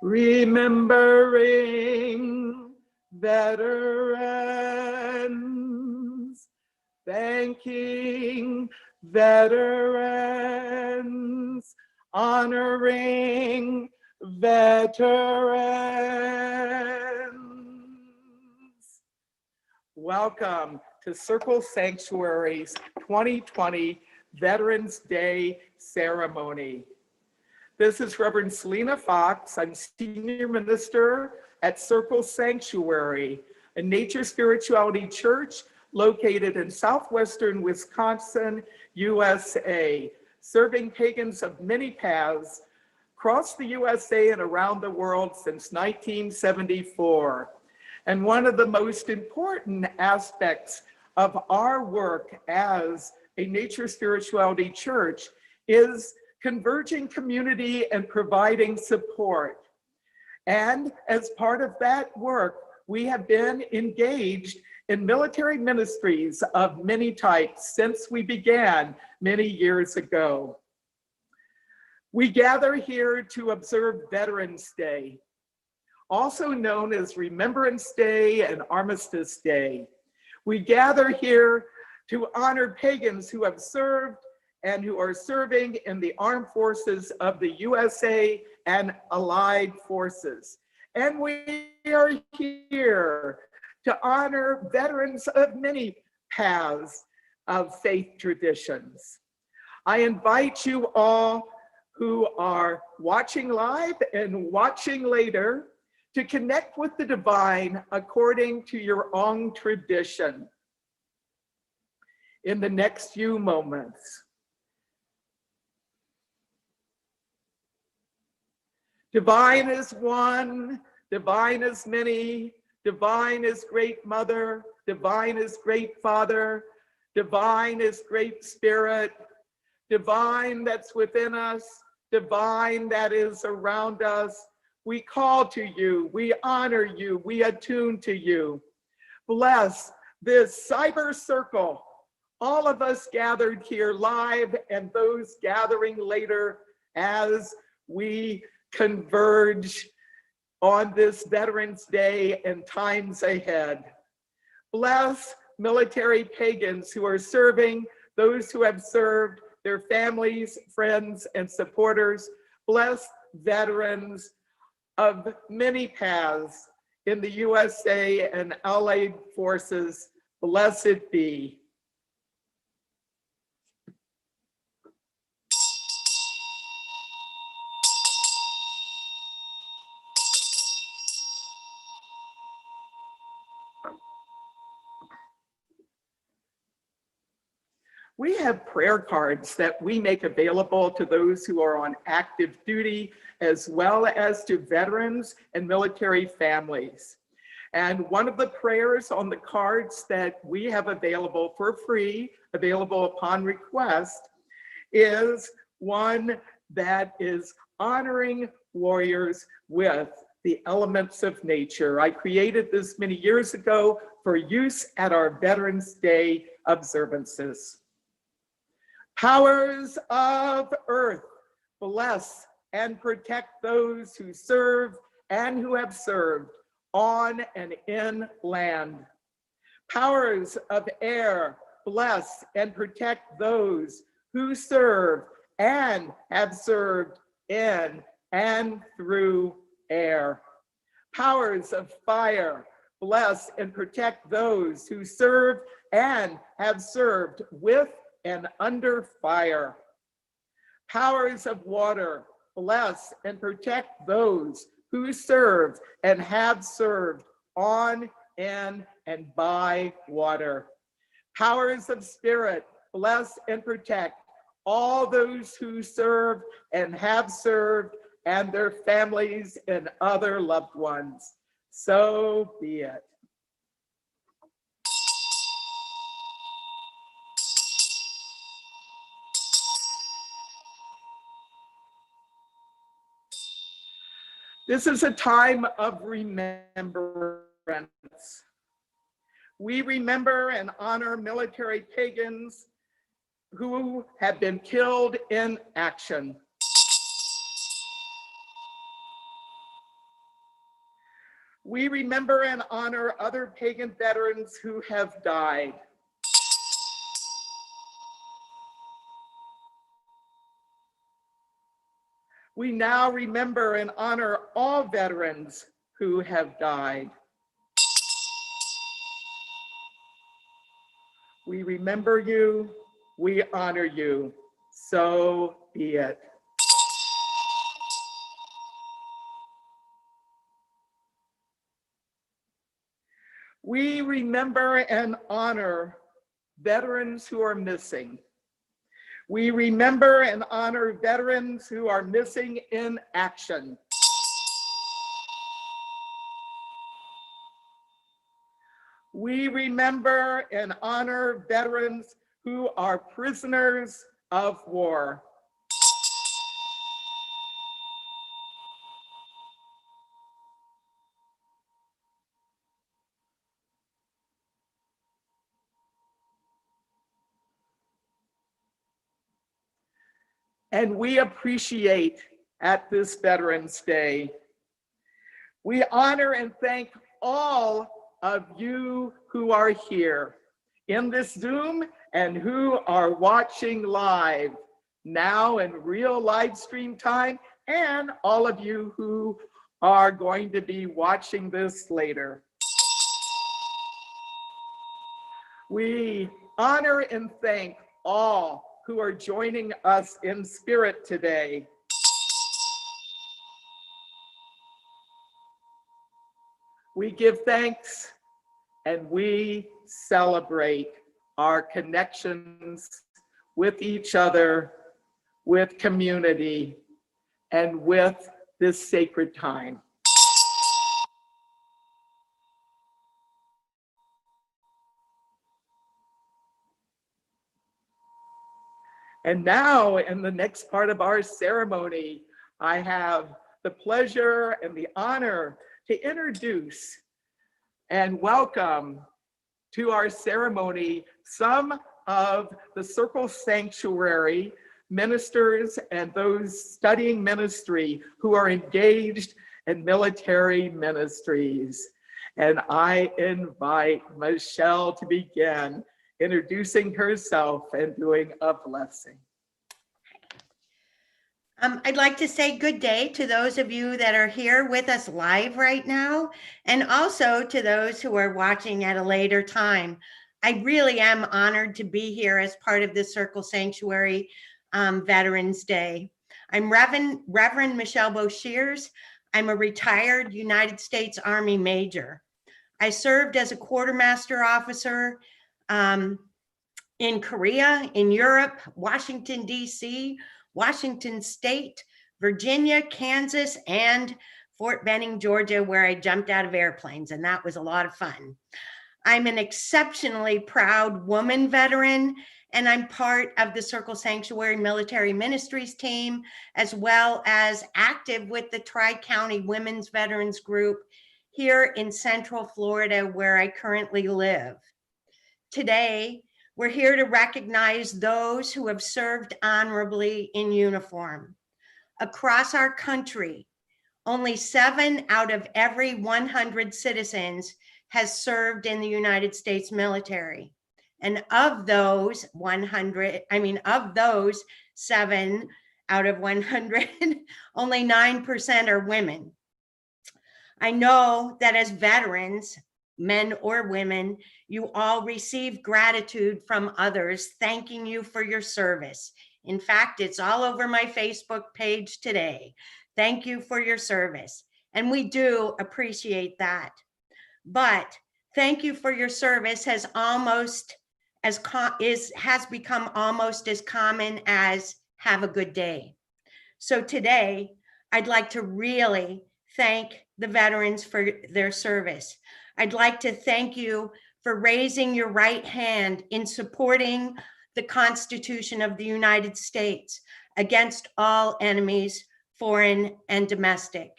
remembering veterans, thanking veterans, honoring veterans. Welcome to Circle Sanctuary's 2020 Veterans Day ceremony. This is Reverend Selena Fox. I'm Senior Minister at Circle Sanctuary, a nature spirituality church located in southwestern Wisconsin, USA, serving pagans of many paths across the USA and around the world since 1974. And one of the most important aspects of our work as a nature spirituality church is converging community and providing support. And as part of that work, we have been engaged in military ministries of many types since we began many years ago. We gather here to observe Veterans Day, also known as Remembrance Day and Armistice Day. We gather here to honor pagans who have served and who are serving in the armed forces of the USA and allied forces. And we are here to honor veterans of many paths of faith traditions. I invite you all who are watching live and watching later to connect with the divine according to your own tradition in the next few moments. Divine is one, divine is many, divine is great mother, divine is great father, divine is great spirit, divine that's within us, divine that is around us. We call to you, we honor you, we attune to you. Bless this cyber circle, all of us gathered here live and those gathering later as we converge on this Veterans Day and times ahead. Bless military pagans who are serving, those who have served, their families, friends, and supporters. Bless veterans of many paths in the USA and allied forces. Blessed be. We have prayer cards that we make available to those who are on active duty, as well as to veterans and military families. And one of the prayers on the cards that we have available for free, available upon request, is one that is honoring warriors with the elements of nature. I created this many years ago for use at our Veterans Day observances. Powers of earth, bless and protect those who serve and who have served on and in land. Powers of air, bless and protect those who serve and have served in and through air. Powers of fire, bless and protect those who serve and have served with and under fire. Powers of water, bless and protect those who serve and have served on, in, and by water. Powers of spirit, bless and protect all those who serve and have served and their families and other loved ones. So be it. This is a time of remembrance. We remember and honor military pagans who have been killed in action. We remember and honor other Pagan veterans who have died. We now remember and honor all veterans who have died. We remember you, we honor you, so be it. We remember and honor veterans who are missing. We remember and honor veterans who are missing in action. We remember and honor veterans who are prisoners of war. And we appreciate at this Veterans Day, we honor and thank all of you who are here in this Zoom and who are watching live now in real live stream time, and all of you who are going to be watching this later. We honor and thank all who are joining us in spirit today. We give thanks and we celebrate our connections with each other, with community, and with this sacred time. And now, in the next part of our ceremony, I have the pleasure and the honor to introduce and welcome to our ceremony some of the Circle Sanctuary ministers and those studying ministry who are engaged in military ministries. And I invite Michelle to begin introducing herself and doing a blessing. I'd like to say good day to those of you that are here with us live right now, and also to those who are watching at a later time. I really am honored to be here as part of the Circle Sanctuary Veterans Day. I'm Reverend Michelle Boshears. I'm a retired United States Army Major. I served as a quartermaster officer in Korea, in Europe, Washington, D.C., Washington State, Virginia, Kansas, and Fort Benning, Georgia, where I jumped out of airplanes, and that was a lot of fun. I'm an exceptionally proud woman veteran, and I'm part of the Circle Sanctuary Military Ministries team, as well as active with the Tri-County Women's Veterans Group here in Central Florida, where I currently live. Today, we're here to recognize those who have served honorably in uniform. Across our country, only 7 out of every 100 citizens has served in the United States military. And of those 7 out of 100, only 9% are women. I know that as veterans, men or women, you all receive gratitude from others thanking you for your service. In fact, it's all over my Facebook page today. Thank you for your service. And we do appreciate that. But thank you for your service has become almost as common as have a good day. So today, I'd like to really thank the veterans for their service. I'd like to thank you for raising your right hand in supporting the Constitution of the United States against all enemies, foreign and domestic.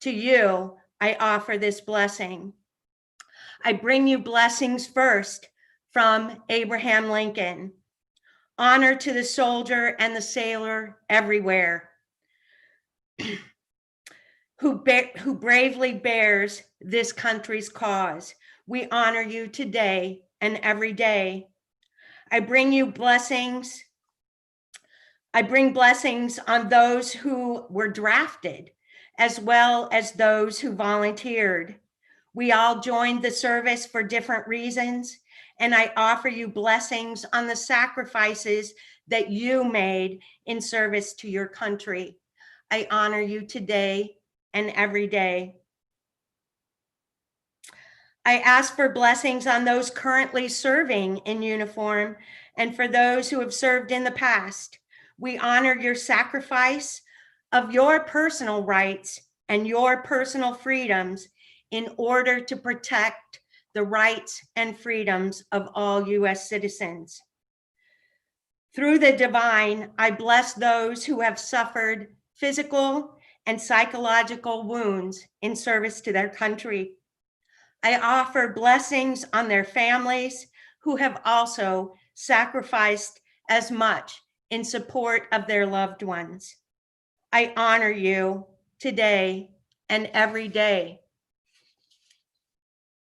To you, I offer this blessing. I bring you blessings first from Abraham Lincoln. Honor to the soldier and the sailor everywhere. who bravely bears this country's cause. We honor you today and every day. I bring blessings on those who were drafted, as well as those who volunteered. We all joined the service for different reasons, and I offer you blessings on the sacrifices that you made in service to your country. I honor you today and every day. I ask for blessings on those currently serving in uniform and for those who have served in the past. We honor your sacrifice of your personal rights and your personal freedoms in order to protect the rights and freedoms of all U.S. citizens. Through the divine, I bless those who have suffered physical and psychological wounds in service to their country. I offer blessings on their families who have also sacrificed as much in support of their loved ones. I honor you today and every day.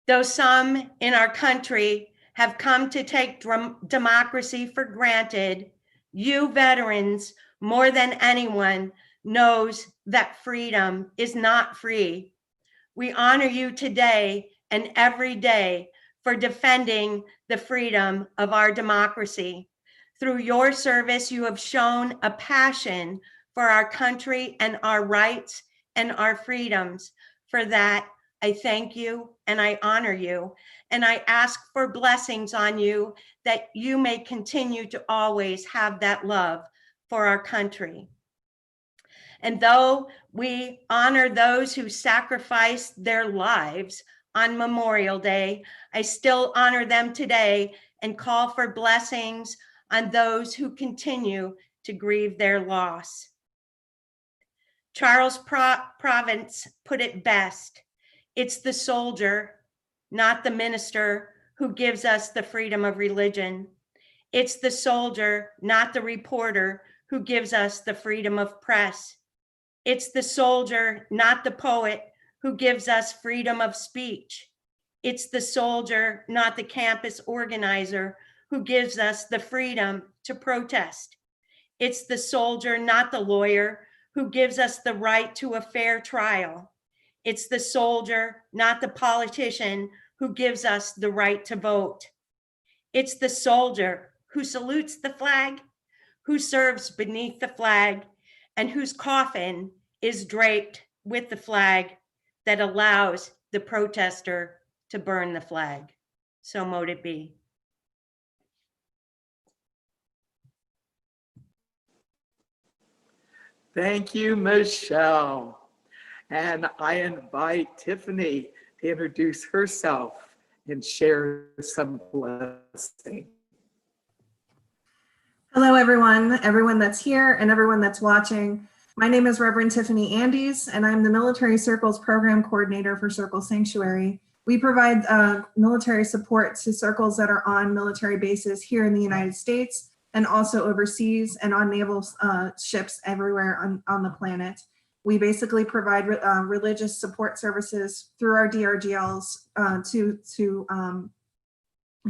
Though some in our country have come to take democracy for granted, you veterans, more than anyone, knows that freedom is not free. We honor you today and every day for defending the freedom of our democracy. Through your service, you have shown a passion for our country and our rights and our freedoms. For that, I thank you and I honor you. And I ask for blessings on you that you may continue to always have that love for our country. And though we honor those who sacrificed their lives on Memorial Day, I still honor them today and call for blessings on those who continue to grieve their loss. Charles Province put it best. It's the soldier, not the minister, who gives us the freedom of religion. It's the soldier, not the reporter, who gives us the freedom of press. It's the soldier, not the poet, who gives us freedom of speech. It's the soldier, not the campus organizer, who gives us the freedom to protest. It's the soldier, not the lawyer, who gives us the right to a fair trial. It's the soldier, not the politician, who gives us the right to vote. It's the soldier who salutes the flag, who serves beneath the flag, and whose coffin is draped with the flag that allows the protester to burn the flag. So mote it be. Thank you, Michelle. And I invite Tiffany to introduce herself and share some blessing. Hello, everyone that's here and everyone that's watching. My name is Reverend Tiffany Andes, and I'm the Military Circles Program Coordinator for Circle Sanctuary. We provide military support to circles that are on military bases here in the United States and also overseas and on naval ships everywhere on the planet. We basically provide religious support services through our DRGLs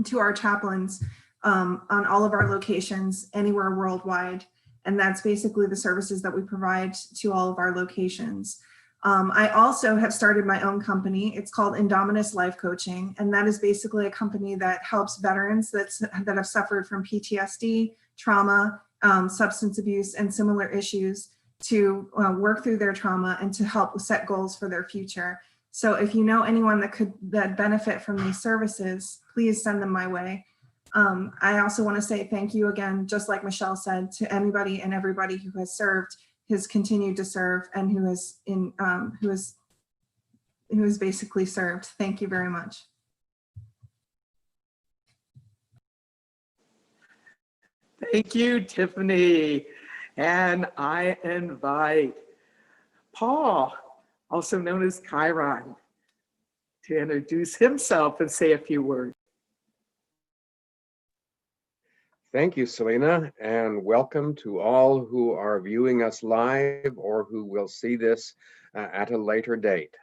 to our chaplains on all of our locations anywhere worldwide. And that's basically the services that we provide to all of our locations. I also have started my own company. It's called Indominus Life Coaching. And that is basically a company that helps veterans that have suffered from PTSD, trauma, substance abuse, and similar issues to work through their trauma and to help set goals for their future. So if you know anyone that benefit from these services, please send them my way. I also want to say thank you again, just like Michelle said, to anybody and everybody who has served, has continued to serve, and who has basically served. Thank you very much. Thank you, Tiffany. And I invite Paul, also known as Chiron, to introduce himself and say a few words. Thank you, Selena, and welcome to all who are viewing us live or who will see this at a later date.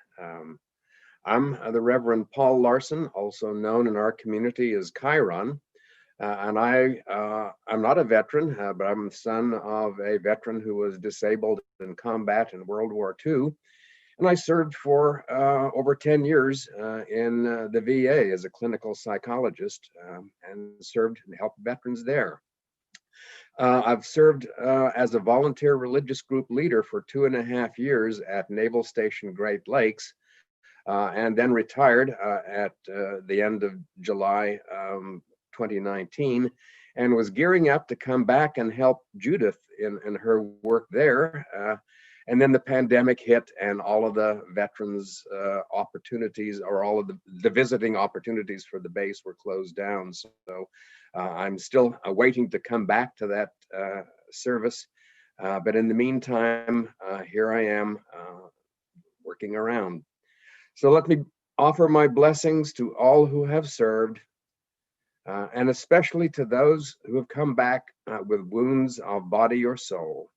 I'm the Reverend Paul Larson, also known in our community as Chiron. And I'm not a veteran, but I'm the son of a veteran who was disabled in combat in World War II. And I served for over 10 years in the VA as a clinical psychologist and served and helped veterans there. I've served as a volunteer religious group leader for 2.5 years at Naval Station Great Lakes, and then retired at the end of July 2019, and was gearing up to come back and help Judith in her work there. And then the pandemic hit, and all of the veterans opportunities, or all of the visiting opportunities for the base, were closed down. So I'm still waiting to come back to that service. But in the meantime, here I am working around. So let me offer my blessings to all who have served, and especially to those who have come back with wounds of body or soul.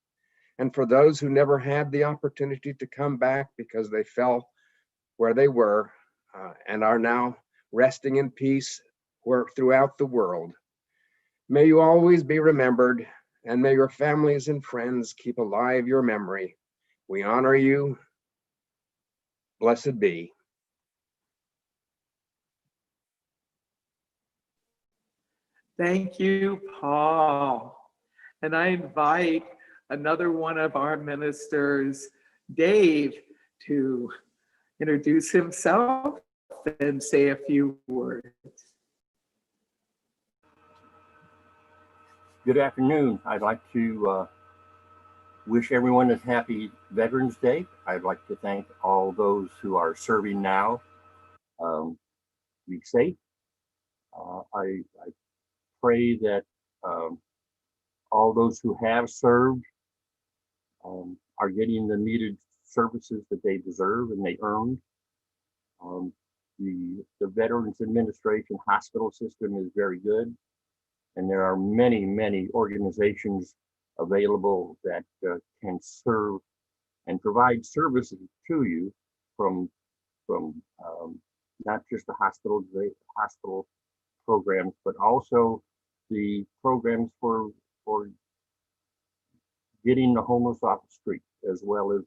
And for those who never had the opportunity to come back because they fell where they were and are now resting in peace throughout the world. May you always be remembered, and may your families and friends keep alive your memory. We honor you. Blessed be. Thank you, Paul. And I invite another one of our ministers, Dave, to introduce himself and say a few words. Good afternoon. I'd like to wish everyone a happy Veterans Day. I'd like to thank all those who are serving now. Be safe. I pray that all those who have served are getting the needed services that they deserve and they earned. The Veterans Administration hospital system is very good, and there are many, many organizations available that can serve and provide services to you from not just the hospital programs, but also the programs for getting the homeless off the street, as well as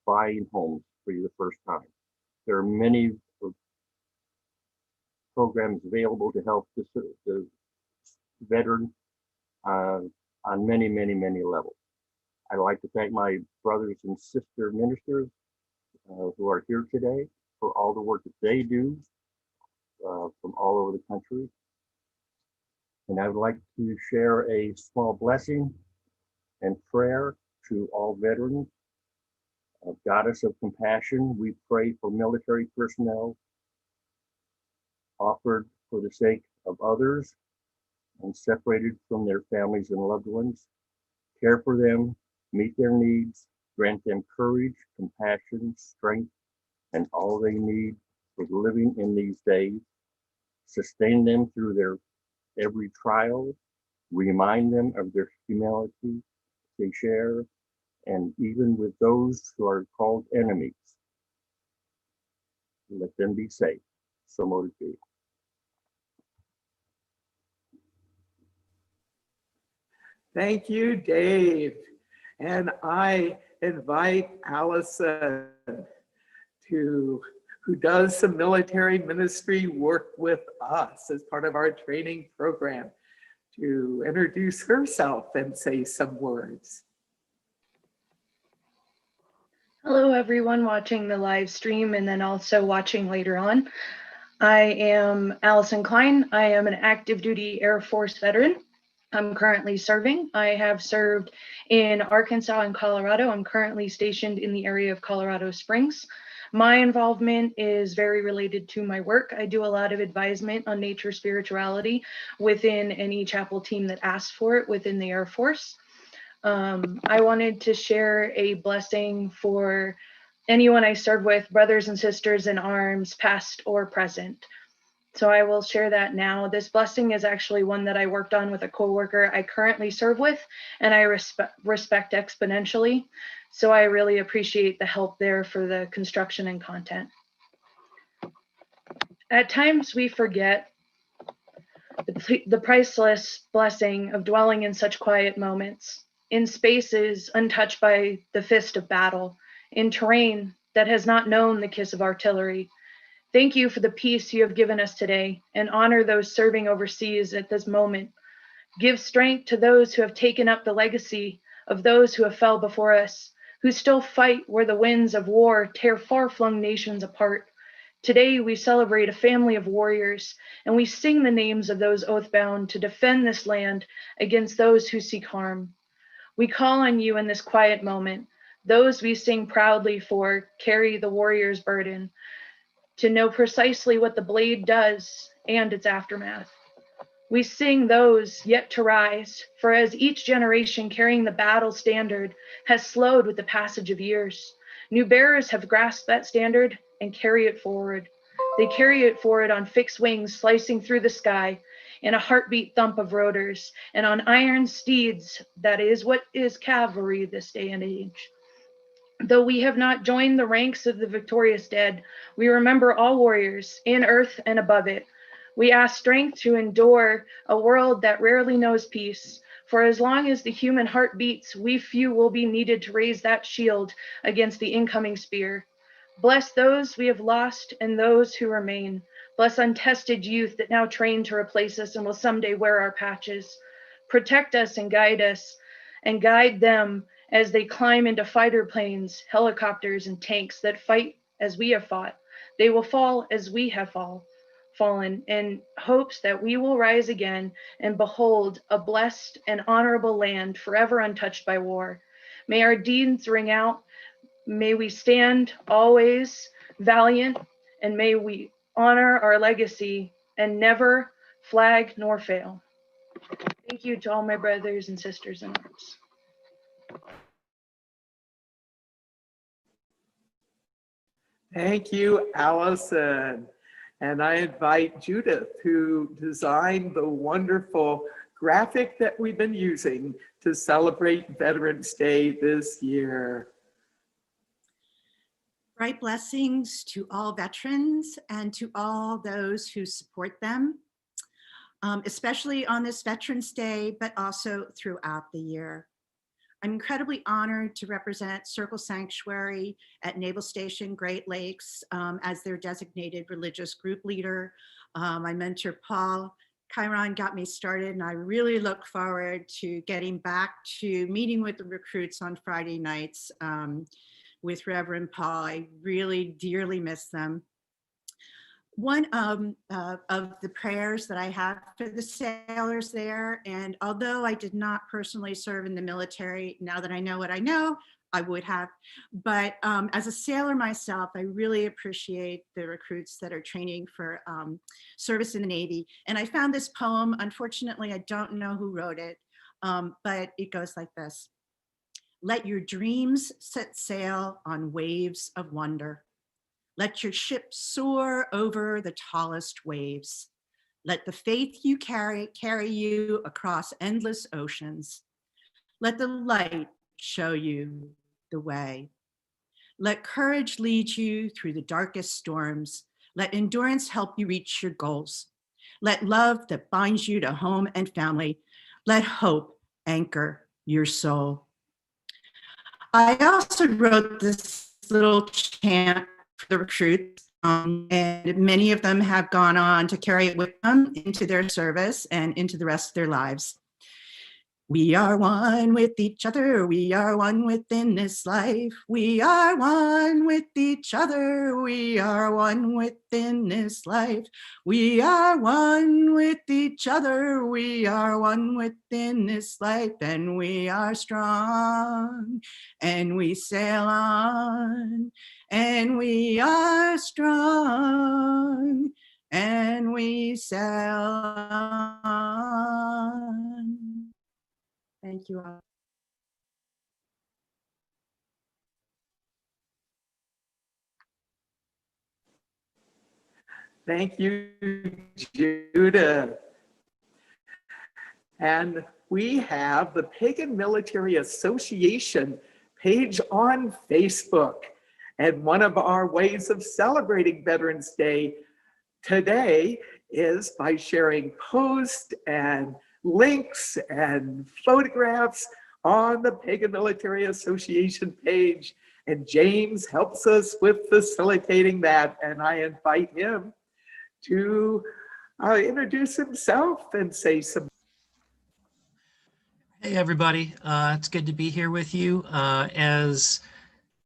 buying homes for you the first time. There are many programs available to help the veteran on many, many, many levels. I'd like to thank my brothers and sister ministers who are here today for all the work that they do from all over the country. And I would like to share a small blessing and prayer to all veterans. Goddess of compassion, we pray for military personnel offered for the sake of others and separated from their families and loved ones. Care for them, meet their needs, grant them courage, compassion, strength, and all they need for living in these days. Sustain them through their every trial, remind them of their humility they share, and even with those who are called enemies, let them be safe. So mote it be. Thank you, Dave. And I invite Alison, who does some military ministry work with us as part of our training program, to introduce herself and say some words. Hello, everyone watching the live stream and then also watching later on. I am Alison Klein. I am an active duty Air Force veteran. I'm currently serving. I have served in Arkansas and Colorado. I'm currently stationed in the area of Colorado Springs. My involvement is very related to my work. I do a lot of advisement on nature spirituality within any chapel team that asks for it within the Air Force. I wanted to share a blessing for anyone I serve with, brothers and sisters in arms, past or present. So I will share that now. This blessing is actually one that I worked on with a coworker I currently serve with, and I respect exponentially. So I really appreciate the help there for the construction and content. At times we forget the priceless blessing of dwelling in such quiet moments, in spaces untouched by the fist of battle, in terrain that has not known the kiss of artillery. Thank you for the peace you have given us today, and honor those serving overseas at this moment. Give strength to those who have taken up the legacy of those who have fell before us, who still fight where the winds of war tear far-flung nations apart. Today, we celebrate a family of warriors, and we sing the names of those oath-bound to defend this land against those who seek harm. We call on you in this quiet moment. Those we sing proudly for carry the warrior's burden, to know precisely what the blade does and its aftermath. We sing those yet to rise, for as each generation carrying the battle standard has slowed with the passage of years, new bearers have grasped that standard and carry it forward. They carry it forward on fixed wings, slicing through the sky, in a heartbeat thump of rotors, and on iron steeds. That is what is cavalry this day and age. Though we have not joined the ranks of the victorious dead, we remember all warriors in earth and above it. We ask strength to endure a world that rarely knows peace. For as long as the human heart beats, we few will be needed to raise that shield against the incoming spear. Bless those we have lost and those who remain. Bless untested youth that now train to replace us and will someday wear our patches. Protect us and guide them as they climb into fighter planes, helicopters, and tanks that fight as we have fought. They will fall as we have fallen, in hopes that we will rise again and behold a blessed and honorable land forever untouched by war. May our deeds ring out. May we stand always valiant, and may we honor our legacy and never flag nor fail. Thank you to all my brothers and sisters in arms. Thank you, Allison. And I invite Judith, who designed the wonderful graphic that we've been using to celebrate Veterans Day this year. Bright blessings to all veterans and to all those who support them, especially on this Veterans Day, but also throughout the year. I'm incredibly honored to represent Circle Sanctuary at Naval Station Great Lakes as their designated religious group leader. My mentor, Paul Chiron, got me started, and I really look forward to getting back to meeting with the recruits on Friday nights with Reverend Paul. I really dearly miss them. One of the prayers that I have for the sailors there, and although I did not personally serve in the military, now that I know what I know, I would have. But as a sailor myself, I really appreciate the recruits that are training for service in the Navy. And I found this poem. Unfortunately, I don't know who wrote it, but it goes like this. Let your dreams set sail on waves of wonder. Let your ship soar over the tallest waves. Let the faith you carry you across endless oceans. Let the light show you the way. Let courage lead you through the darkest storms. Let endurance help you reach your goals. Let love that binds you to home and family. Let hope anchor your soul. I also wrote this little chant for the recruits, and many of them have gone on to carry it with them into their service and into the rest of their lives. We are one with each other. We are one within this life. We are one with each other. We are one within this life. We are one with each other. We are one within this life, and we are strong, and we sail on, and we are strong, and we sail on. Thank you all. Thank you, Judith. And we have the Pagan Military Association page on Facebook. And one of our ways of celebrating Veterans Day today is by sharing posts and links and photographs on the Pagan Military Association page. And James helps us with facilitating that. And I invite him to introduce himself and say some. Hey, everybody. It's good to be here with you. As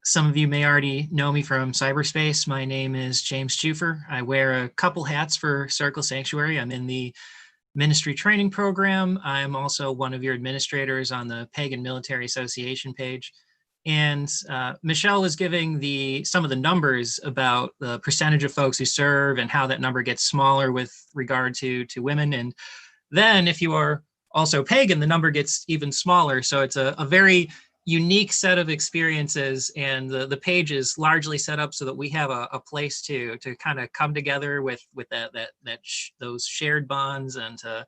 some of you may already know me from cyberspace, my name is James Schufer. I wear a couple hats for Circle Sanctuary. I'm in the ministry training program. I'm also one of your administrators on the Pagan Military Association page. And Michelle was giving some of the numbers about the percentage of folks who serve and how that number gets smaller with regard to women. And then if you are also Pagan, the number gets even smaller. So it's a very unique set of experiences, and the page is largely set up so that we have a place to kind of come together with those shared bonds and to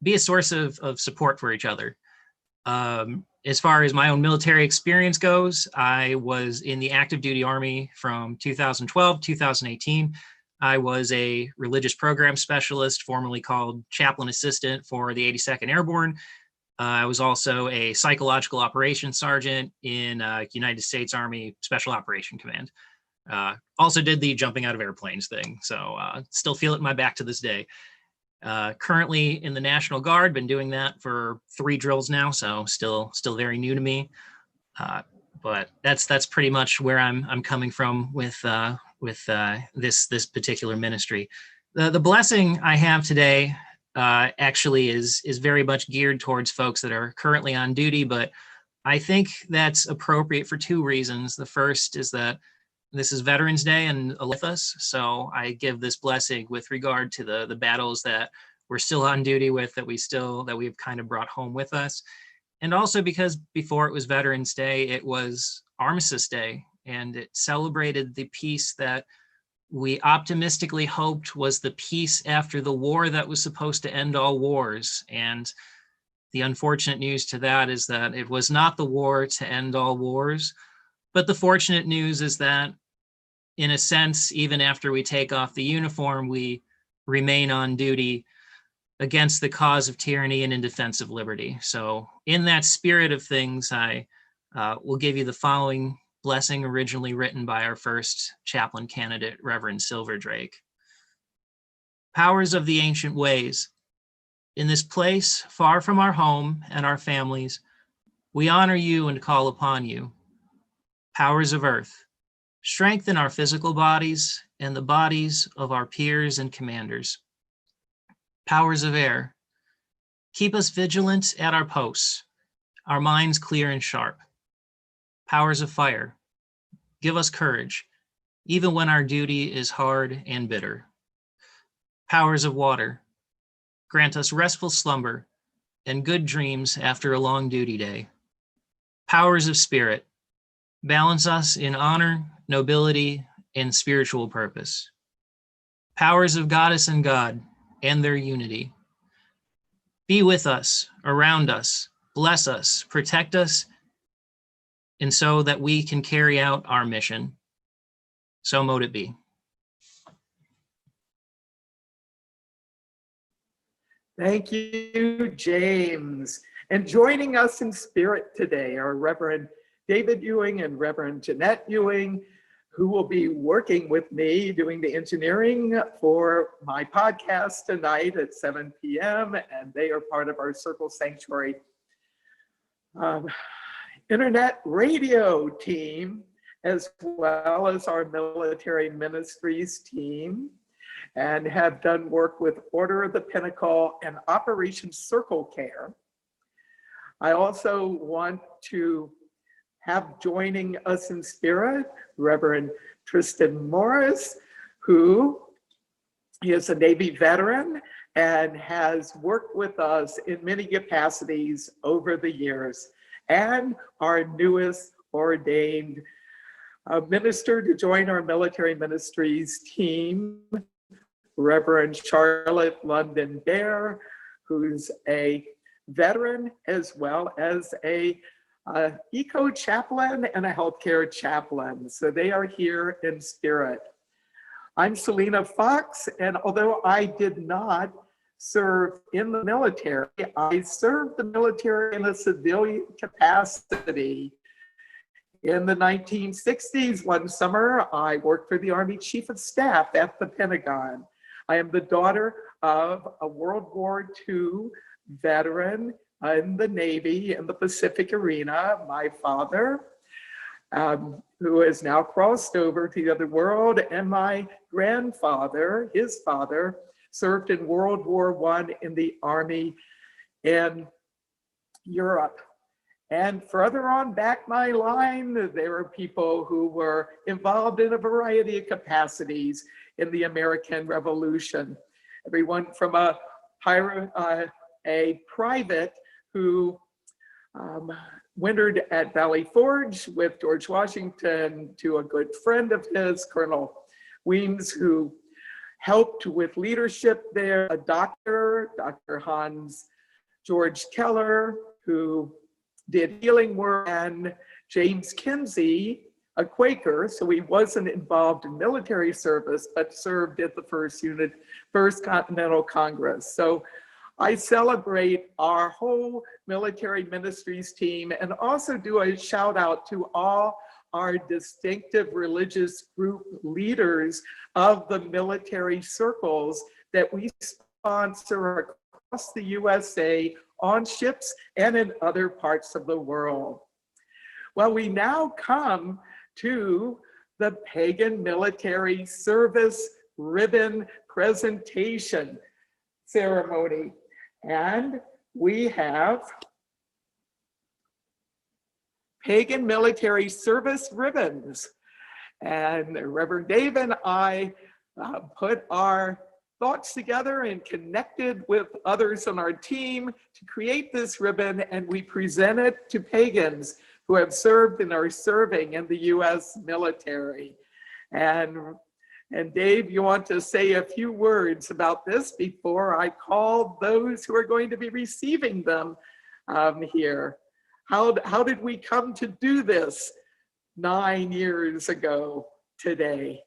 be a source of support for each other. As far as my own military experience goes, I was in the active duty Army from 2012, 2018. I was a religious program specialist, formerly called chaplain assistant for the 82nd Airborne. I was also a psychological operations sergeant in United States Army Special Operation Command. Also did the jumping out of airplanes thing, so still feel it in my back to this day. Currently in the National Guard, been doing that for 3 drills now, so still very new to me. But that's pretty much where I'm coming from with this particular ministry. The blessing I have today actually is very much geared towards folks that are currently on duty, but I think that's appropriate for 2 reasons. The first is that this is Veterans Day and with us, so I give this blessing with regard to the battles that we're still on duty with, that we've kind of brought home with us. And also because before it was Veterans Day, it was Armistice Day, and it celebrated the peace that we optimistically hoped was the peace after the war that was supposed to end all wars. And the unfortunate news to that is that it was not the war to end all wars. But the fortunate news is that, in a sense, even after we take off the uniform, we remain on duty against the cause of tyranny and in defense of liberty. So in that spirit of things, I will give you the following blessing, originally written by our first chaplain candidate, Reverend Silver Drake. Powers of the ancient ways, in this place, far from our home and our families, we honor you and call upon you. Powers of earth, strengthen our physical bodies and the bodies of our peers and commanders. Powers of air, keep us vigilant at our posts, our minds clear and sharp. Powers of fire, give us courage, even when our duty is hard and bitter. Powers of water, grant us restful slumber and good dreams after a long duty day. Powers of spirit, balance us in honor, nobility, and spiritual purpose. Powers of goddess and God and their unity, be with us, around us, bless us, protect us, and so that we can carry out our mission. So mote it be. Thank you, James. And joining us in spirit today are Reverend David Ewing and Reverend Jeanette Ewing, who will be working with me doing the engineering for my podcast tonight at 7 p.m. And they are part of our Circle Sanctuary internet radio team, as well as our military ministries team, and have done work with Order of the Pinnacle and Operation Circle Care. I also want to have joining us in spirit Reverend Tristan Morris, who is a Navy veteran and has worked with us in many capacities over the years, and our newest ordained minister to join our military ministries team, Reverend Charlotte London Bear, who's a veteran as well as a eco chaplain and a healthcare chaplain. So they are here in spirit. I'm Selena Fox, and although I did not serve in the military, I served the military in a civilian capacity. In the 1960s, one summer, I worked for the Army Chief of Staff at the Pentagon. I am the daughter of a World War II veteran in the Navy in the Pacific arena. My father, who has now crossed over to the other world, and my grandfather, his father, served in World War I in the Army in Europe. And further on back my line, there were people who were involved in a variety of capacities in the American Revolution. Everyone from a private who wintered at Valley Forge with George Washington to a good friend of his, Colonel Weems, who helped with leadership there, a doctor, Dr. Hans George Keller, who did healing work, and James Kinsey, a Quaker, so he wasn't involved in military service, but served at the First Continental Congress. So I celebrate our whole military ministries team and also do a shout out to all our distinctive religious group leaders of the military circles that we sponsor across the USA on ships and in other parts of the world. Well, we now come to the Pagan Military Service Ribbon Presentation ceremony. And we have Pagan Military Service ribbons. And Reverend Dave and I put our thoughts together and connected with others on our team to create this ribbon, and we present it to pagans who have served and are serving in the US military. And Dave, you want to say a few words about this before I call those who are going to be receiving them here. How did we come to do this 9 years ago today?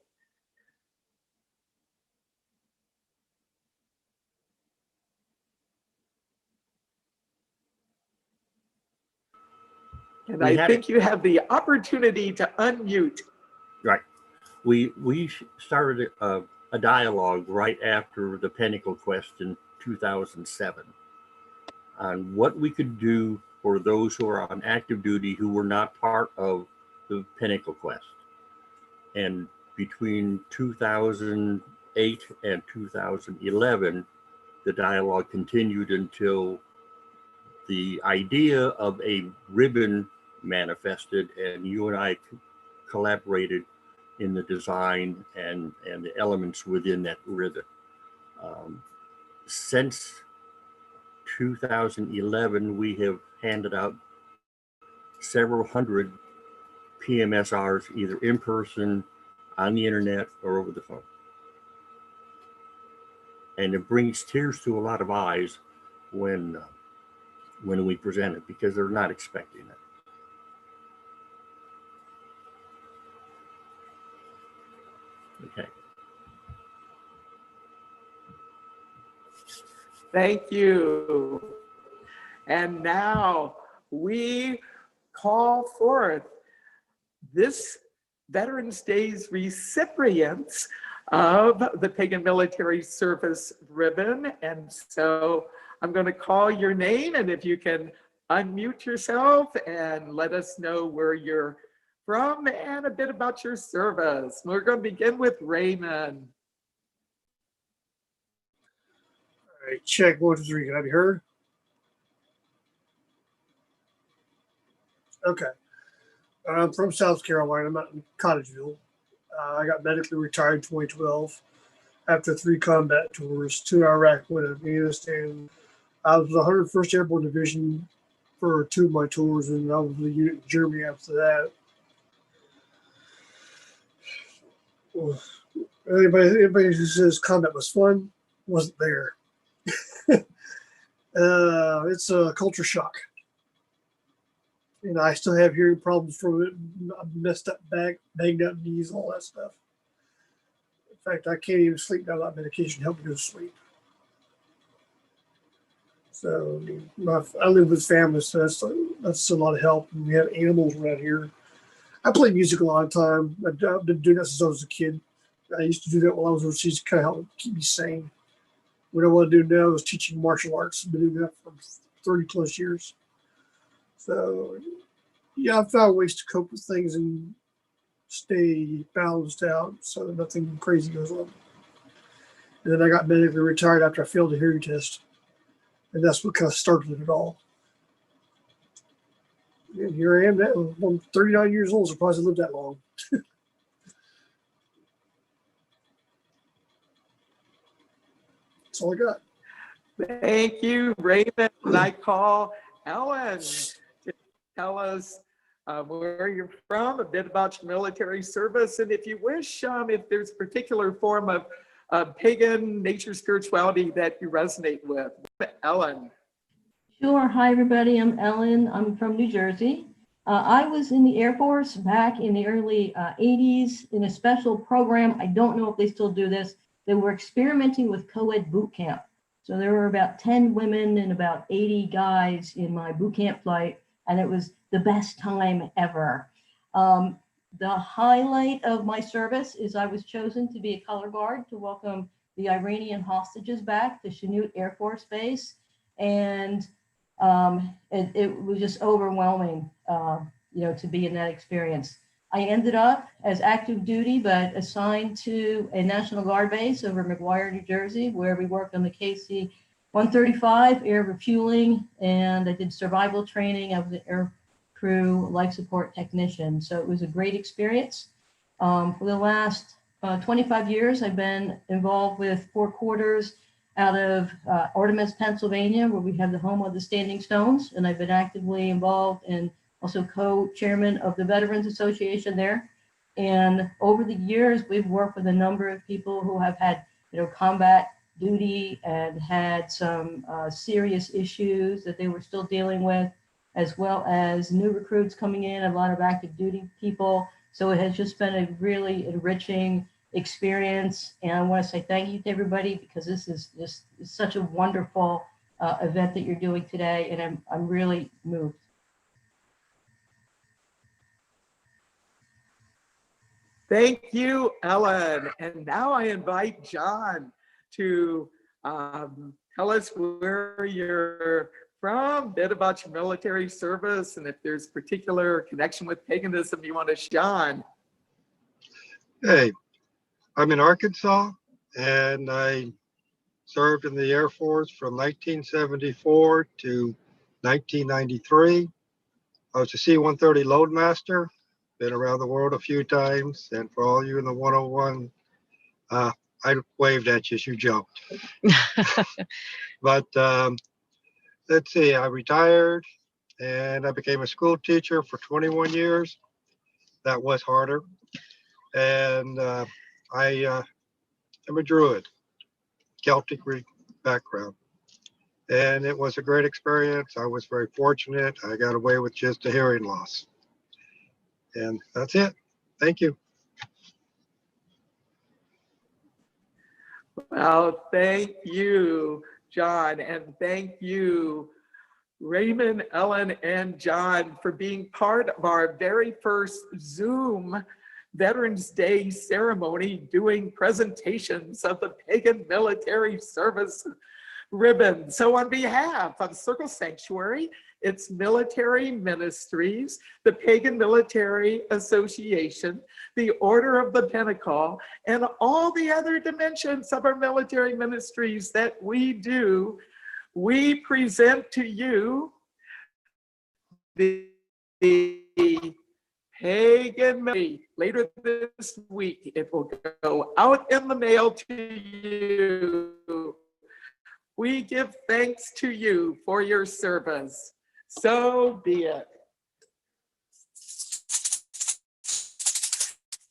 And I think you have the opportunity to unmute. Right. We started a dialogue right after the Pinnacle Quest in 2007 on what we could do for those who are on active duty who were not part of the Pinnacle Quest. And between 2008 and 2011, the dialogue continued until the idea of a ribbon manifested, and you and I collaborated in the design and the elements within that ribbon. Since 2011, we have handed out several hundred PMSRs, either in person, on the internet, or over the phone. And it brings tears to a lot of eyes when we present it, because they're not expecting it. Okay. Thank you. And now we call forth this Veterans Day's recipients of the Pagan Military Service ribbon. And so I'm going to call your name, and if you can unmute yourself and let us know where you're from and a bit about your service. We're going to begin with Raymond. All right, check 1, 2, 3. Can I be heard? Okay. I'm from South Carolina. I'm out in Cottageville. I got medically retired in 2012 after 3 combat tours, 2 in Iraq, 1 in Afghanistan. I was the 101st Airborne Division for 2 of my tours, and I was the unit in Germany after that. Well, anybody who says combat was fun wasn't there. It's a culture shock. And I still have hearing problems from it, messed up back, banged up knees, all that stuff. In fact, I can't even sleep now. That medication helped me go to sleep. So I live with family, so that's a lot of help. And we have animals around here. I play music a lot of time. I've been doing that since I was a kid. I used to do that while I was overseas to kind of help keep me sane. What I want to do now is teaching martial arts. I've been doing that for 30 plus years. So yeah, I've found ways to cope with things and stay balanced out so that nothing crazy goes on. And then I got medically retired after I failed a hearing test. And that's what kind of started it all. And here I am now. I'm 39 years old, surprised I lived that long. That's all I got. Thank you, Raymond. And I call Ellen to tell us where you're from, a bit about your military service, and if you wish, if there's a particular form of pagan nature spirituality that you resonate with. Ellen. Sure. Hi, everybody. I'm Ellen. I'm from New Jersey. I was in the Air Force back in the early 80s in a special program. I don't know if they still do this. They were experimenting with co-ed boot camp. So there were about 10 women and about 80 guys in my boot camp flight, and it was the best time ever. The highlight of my service is I was chosen to be a color guard to welcome the Iranian hostages back to Chanute Air Force Base. And it was just overwhelming, to be in that experience. I ended up as active duty, but assigned to a National Guard base over McGuire, New Jersey, where we worked on the KC-135 air refueling, and I did survival training. I was an air crew life support technician. So it was a great experience. For the last 25 years, I've been involved with 4 quarters out of Armistice, Pennsylvania, where we have the home of the Standing Stones. And I've been actively involved and also co-chairman of the Veterans Association there. And over the years, we've worked with a number of people who have had, combat duty and had some serious issues that they were still dealing with, as well as new recruits coming in, a lot of active duty people. So it has just been a really enriching experience. And I want to say thank you to everybody, because this is just such a wonderful event that you're doing today. And I'm really moved. Thank you, Ellen. And now I invite John to tell us where you're from, a bit about your military service, and if there's particular connection with paganism you want to share. John. Hey, I'm in Arkansas, and I served in the Air Force from 1974 to 1993. I was a C-130 loadmaster. Been around the world a few times, and for all you in the 101, I waved at you as you jumped. But let's see, I retired and I became a school teacher for 21 years. That was harder. And I am a Druid, Celtic background. And it was a great experience. I was very fortunate. I got away with just a hearing loss. And that's it. Thank you. Well, thank you, John, and thank you, Raymond, Ellen, and John, for being part of our very first Zoom Veterans Day ceremony, doing presentations of the Pagan Military Service ribbon. So on behalf of Circle Sanctuary, its military ministries, the Pagan Military Association, the Order of the Pentacle, and all the other dimensions of our military ministries that we do, we present to you the Pagan Military. Later this week, it will go out in the mail to you. We give thanks to you for your service. So be it.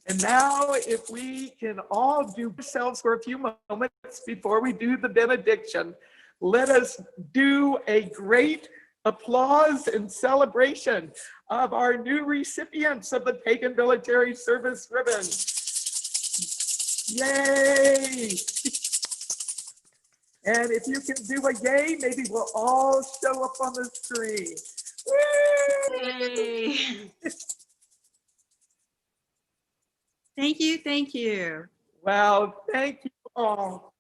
And now, if we can all do ourselves for a few moments before we do the benediction, let us do a great applause and celebration of our new recipients of the Pagan Military Service Ribbon. Yay! And if you can do a yay, maybe we'll all show up on the screen. Yay. Thank you, thank you. Well, thank you all.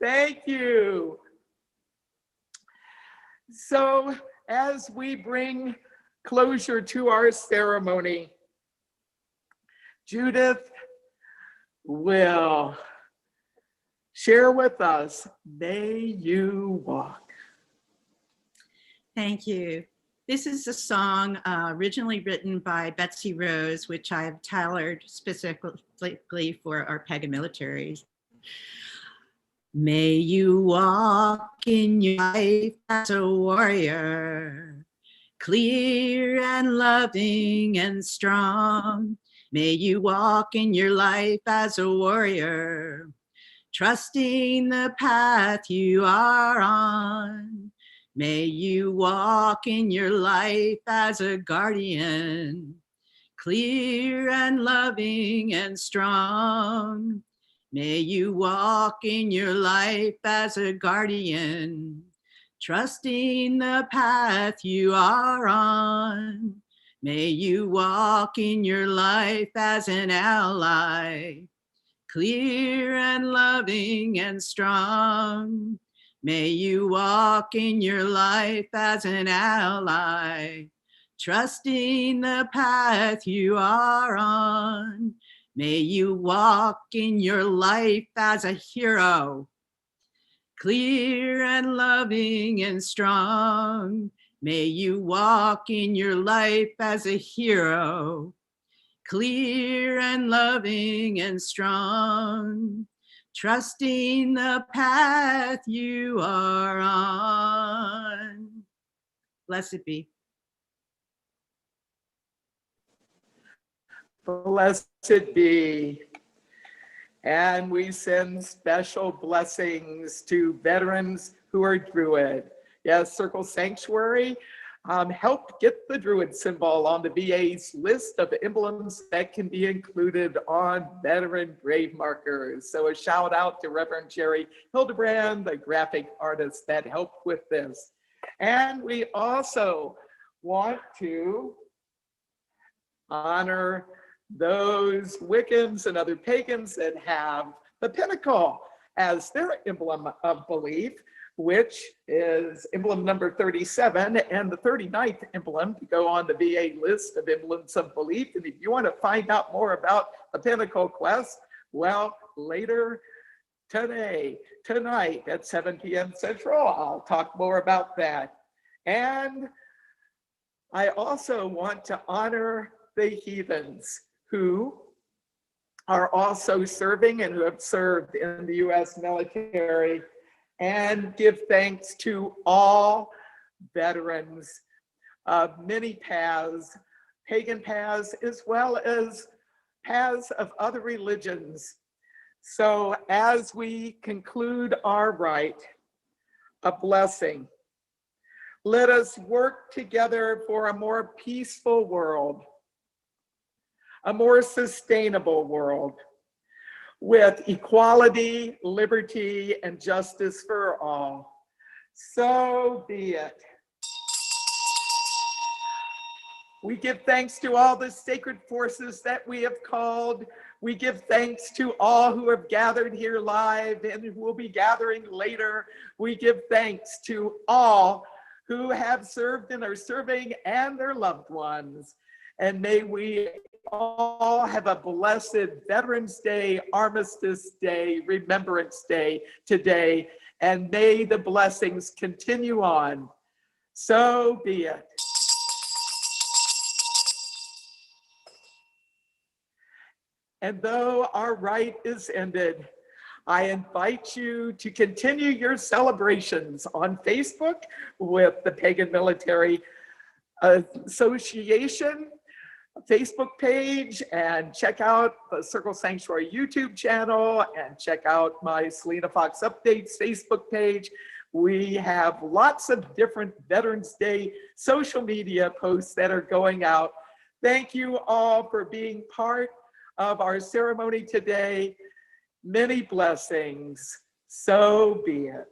Thank you. So as we bring closure to our ceremony, Judith will share with us, May You Walk. Thank you. This is a song originally written by Betsy Rose, which I have tailored specifically for our Pagan militaries. May you walk in your life as a warrior, clear and loving and strong. May you walk in your life as a warrior, trusting the path you are on. May you walk in your life as a guardian, clear and loving and strong. May you walk in your life as a guardian, trusting the path you are on. May you walk in your life as an ally, clear and loving and strong. May you walk in your life as an ally, trusting the path you are on. May you walk in your life as a hero, clear and loving and strong. May you walk in your life as a hero, clear and loving and strong, trusting the path you are on. Blessed be. Blessed be. And we send special blessings to veterans who are Druid. Yes, Circle Sanctuary helped get the Druid symbol on the VA's list of emblems that can be included on veteran grave markers. So a shout out to Reverend Jerry Hildebrand, the graphic artist that helped with this. And we also want to honor those Wiccans and other pagans that have the pinnacle as their emblem of belief, which is emblem number 37 and the 39th emblem to go on the VA list of emblems of belief. And if you want to find out more about the Pinnacle Quest, well, later tonight at 7 p.m. Central, I'll talk more about that. And I also want to honor the heathens who are also serving and who have served in the U.S. military, and give thanks to all veterans of many paths, pagan paths, as well as paths of other religions. So as we conclude our rite, a blessing, let us work together for a more peaceful world, a more sustainable world, with equality, liberty, and justice for all. So be it. We give thanks to all the sacred forces that we have called. We give thanks to all who have gathered here live and who will be gathering later. We give thanks to all who have served and are serving and their loved ones. And may we all have a blessed Veterans Day, Armistice Day, Remembrance Day today, and may the blessings continue on. So be it. And though our rite is ended, I invite you to continue your celebrations on Facebook with the Pagan Military Association Facebook page, and check out the Circle Sanctuary YouTube channel, and check out my Selena Fox Updates Facebook page. We have lots of different Veterans Day social media posts that are going out. Thank you all for being part of our ceremony today. Many blessings. So be it.